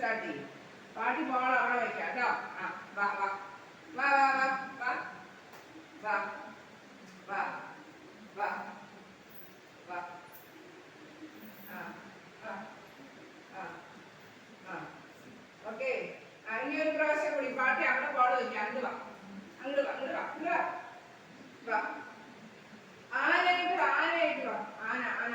Start ചെയ്യും. പാട്ടി ball അവിടെ വെക്കാം കേട്ടോ. ആ വാ വാ വാ വാ വാ വാ വാ വാ വാ വാ ആ ആ ആ ആ ഓക്കെ. ഇനി ഒരു പ്രാവശ്യം കൂടി പാട്ടി അവിടെ ബോൾ വെക്കാം. അങ്ങോട്ട് വാ അങ്ങോട്ട് വാ അങ്ങോട്ട് വാ അങ്ങോട്ട് വാ വാ. ആനയായിട്ട് വാ ആനയായിട്ട് വാ. ആന ആന